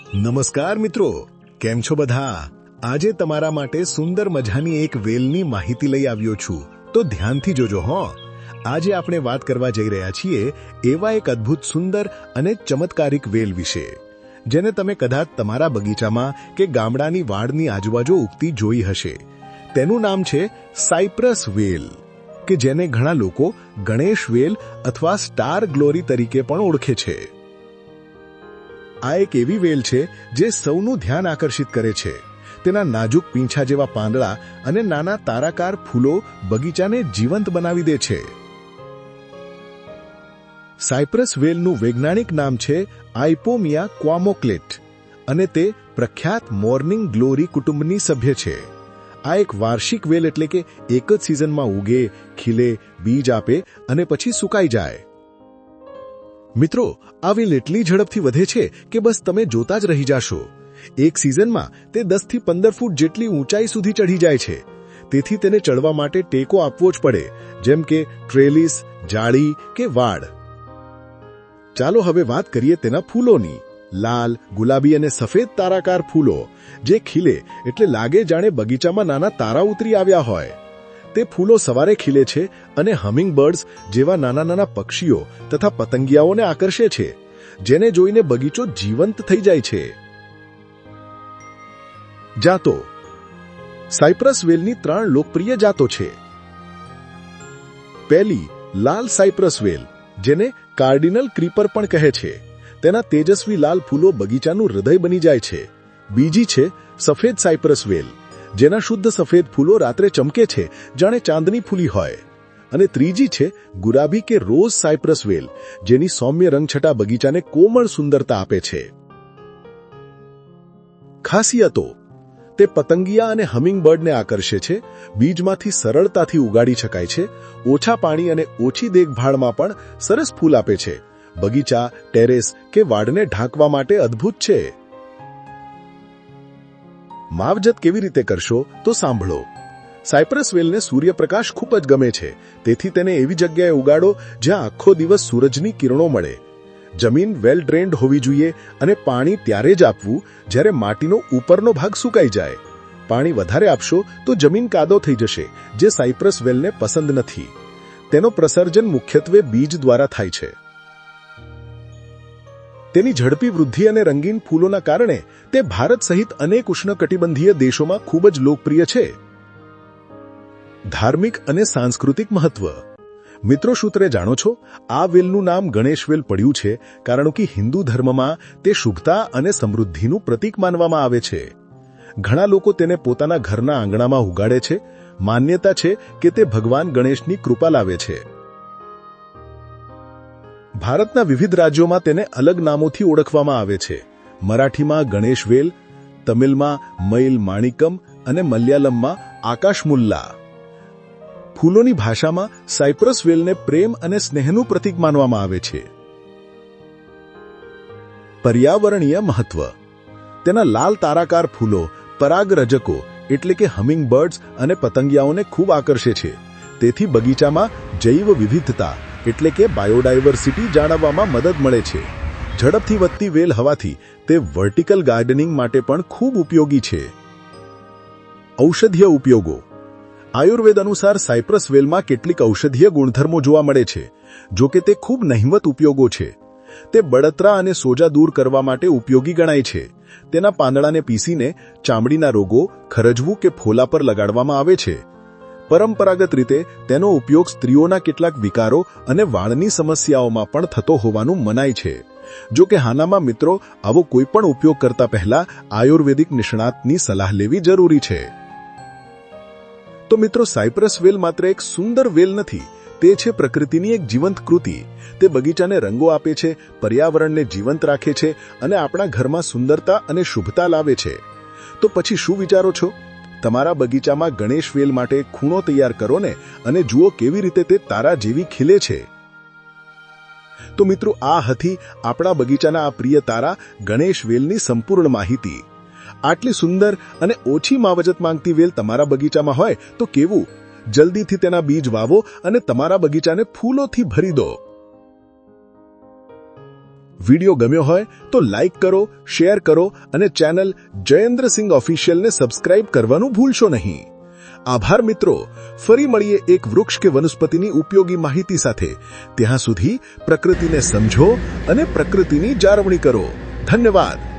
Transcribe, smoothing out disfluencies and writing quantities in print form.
નમસ્કાર મિત્રો, કેમ છો બધા? આજે તમારા માટે સુંદર મજાની એક વેલની માહિતી લઈ આવ્યો છું, તો ધ્યાનથી જોજો હો. આજે આપણે વાત કરવા જઈ રહ્યા છીએ એવા એક અદ્ભુત સુંદર અને ચમત્કારિક વેલ વિશે, જેને તમે કદાચ તમારા બગીચામાં કે ગામડાની વાડની આજુબાજુ ઉગતી જોઈ હશે. તેનું નામ છે સાયપ્રસ વેલ, કે જેને ઘણા લોકો ગણેશ વેલ અથવા સ્ટાર ગ્લોરી તરીકે પણ ઓળખે છે. આ એક એવી વેલ છે જે સૌનું ધ્યાન આકર્ષિત કરે છે. તેના નાજુક પીંછા જેવા પાંદડા અને નાના તારાકાર ફૂલો બગીચાને જીવંત બનાવી દે છે. સાયપ્રસ વેલનું વૈજ્ઞાનિક નામ છે આઇપોમિયા ક્વામોક્લેટ અને તે પ્રખ્યાત મોર્નિંગ ગ્લોરી કુટુંબની સભ્ય છે. આ એક વાર્ષિક વેલ એટલે કે એક જ સિઝનમાં ઉગે, ખીલે, બીજ આપે અને પછી સુકાઈ જાય. મિત્રો, આ વેલ એટલી ઝડપથી વધે છે કે બસ તમે જોતા જ રહી જાશો. એક સિઝનમાં તે 10 થી 15 ફૂટ જેટલી ઊંચાઈ સુધી ચઢી જાય છે. તેથી તેને ચડવા માટે ટેકો આપવો જ પડે, જેમ કે ટ્રેલિસ, જાળી કે વાડ. ચાલો હવે વાત કરીએ તેના ફૂલોની. લાલ, ગુલાબી અને સફેદ તારાકાર ફૂલો જે ખીલે એટલે લાગે જાણે બગીચામાં નાના તારા ઉતરી આવ્યા હોય. તે ફૂલો સવારે ખીલે છે અને હમિંગબર્ડ્સ જેવા નાના નાના પક્ષીઓ તથા પતંગિયાઓને આકર્ષે છે, જેને જોઈને બગીચો જીવંત થઈ જાય છે. જાતો. સાયપ્રસ વેલની 3 લોકપ્રિય જાતો છે. પહેલી, લાલ સાયપ્રસ વેલ, જેને કાર્ડિનલ ક્રીપર પણ કહે છે. તેના તેજસ્વી લાલ ફૂલો બગીચાનું હૃદય બની જાય છે. બીજી છે સફેદ સાયપ્રસ વેલ, જેના શુદ્ધ સફેદ ફૂલો રાત્રે ચમકે છે જાણે ચાંદની ફૂલી હોય. અને ત્રીજી છે ગુલાબી કે રોઝ સાયપ્રસ વેલ, જેની સૌમ્ય રંગછટા બગીચાને કોમળ સુંદરતા આપે છે. ખાસિયતો. તે પતંગિયા અને હમિંગબર્ડને આકર્ષે છે, બીજમાંથી સરળતાથી ઉગાડી શકાય છે, ઓછા પાણી અને ઓછી દેખભાળમાં પણ સરસ ફૂલ આપે છે. બગીચા, ટેરેસ કે વાડને ઢાંકવા માટે અદ્ભુત છે. માવજત કેવી રીતે કરશો તો સાંભળો. સાયપ્રસ વેલને સૂર્યપ્રકાશ ખૂબ જ ગમે છે, તેથી તેને એવી જગ્યાએ ઉગાડો જ્યાં આખો દિવસ સૂરજની કિરણો મળે. જમીન વેલ ડ્રેન્ડ હોવી જોઈએ અને પાણી ત્યારે જ આપવું જ્યારે માટીનો ઉપરનો ભાગ સુકાઈ જાય. પાણી વધારે આપશો તો જમીન કાદો થઈ જશે, જે સાયપ્રસ વેલને પસંદ નથી. તેનો પ્રસર્જન મુખ્યત્વે બીજ દ્વારા થાય છે. તેની ઝડપી વૃદ્ધિ અને રંગીન ફૂલોના કારણે તે ભારત સહિત અનેક ઉષ્ણકટિબંધીય દેશોમાં ખૂબ જ લોકપ્રિય છે. ધાર્મિક અને સાંસ્કૃતિક મહત્વ. મિત્રો, શું તમે જાણો છો, આ વેલનું નામ ગણેશ વેલ પડ્યું છે કારણ કે હિન્દુ ધર્મમાં તે શુભતા અને સમૃદ્ધિનું પ્રતીક માનવામાં આવે છે. ઘણા લોકો તેને પોતાના ઘરના આંગણામાં ઉગાડે છે. માન્યતા છે કે તે ભગવાન ગણેશની કૃપા લાવે છે. ભારતના વિવિધ રાજ્યોમાં તેને અલગ નામોથી ઓળખવામાં આવે છે. મરાઠીમાં ગણેશ વેલ, તમિલમાં મૈલ માણિકમ અને મલયાલમમાં આકાશમુલ્લા. ફૂલોની ભાષામાં સાયપ્રસ વેલને પ્રેમ અને સ્નેહનું પ્રતીક માનવામાં આવે છે. પર્યાવરણીય મહત્વ. તેના લાલ તારાકાર ફૂલો પરાગરજકો એટલે કે હમિંગબર્ડ્સ અને પતંગિયાઓને ખૂબ આકર્ષે છે. તેથી બગીચામાં જૈવ વિવિધતા એટલે કે બાયોડાયવર્સિટી જાળવવામાં મદદ મળે છે. ઝડપથી વધતી વેલ હોવાથી તે વર્ટિકલ ગાર્ડનિંગ માટે પણ ખૂબ ઉપયોગી છે. ઔષધીય ઉપયોગો. આયુર્વેદ અનુસાર સાયપ્રસ વેલમાં કેટલીક ઔષધીય ગુણધર્મો જોવા મળે છે, જો કે તે ખૂબ નહિવત ઉપયોગો છે. તે બળતરા અને સોજા દૂર કરવા માટે ઉપયોગી ગણાય છે. તેના પાંદડાને પીસીને ચામડીના રોગો, ખરજવું કે ફોલા પર લગાડવામાં આવે છે. પરંપરાગત રીતે તેનો ઉપયોગ સ્ત્રીઓના કેટલાક વિકારો અને વાળની સમસ્યાઓમાં પણ થતો હોવાનું મનાય છે. જો કે હાનામાં મિત્રો, આવો કોઈ પણ ઉપયોગ કરતા પહેલા આયુર્વેદિક નિષ્ણાતની સલાહ લેવી જરૂરી છે. તો મિત્રો, સાયપ્રસ વેલ માત્ર એક સુંદર વેલ નથી, તે છે પ્રકૃતિની એક જીવંત કૃતિ. તે બગીચાને રંગો આપે છે, પર્યાવરણને જીવંત રાખે છે અને આપણા ઘરમાં સુંદરતા અને શુભતા લાવે છે. તો પછી શું વિચારો છો? તમારા બગીચામાં ગણેશ વેલ માટે ખૂણો તૈયાર કરો ને અને જુઓ કેવી રીતે તે તારા જેવી ખીલે છે. તો મિત્રો, આ હતી આપણા બગીચાના આ પ્રિય તારા ગણેશ વેલની સંપૂર્ણ માહિતી. આટલી સુંદર અને ઓછી માવજત માંગતી વેલ તમારા બગીચામાં હોય તો કેવું? જલ્દીથી તેના બીજ વાવો અને તમારા બગીચાને ફૂલોથી ભરી દો. વિડિયો ગમ્યો હોય તો લાઇક કરો, શેર કરો અને ચેનલ જયેન્દ્રસિંહ ઓફિશિયલને સબસ્ક્રાઇબ કરવાનું ભૂલશો નહીં. આભાર મિત્રો. ફરી મળીએ એક વૃક્ષ કે વનસ્પતિની ઉપયોગી માહિતી સાથે. ત્યાં સુધી પ્રકૃતિને સમજો અને પ્રકૃતિની જાળવણી કરો. ધન્યવાદ.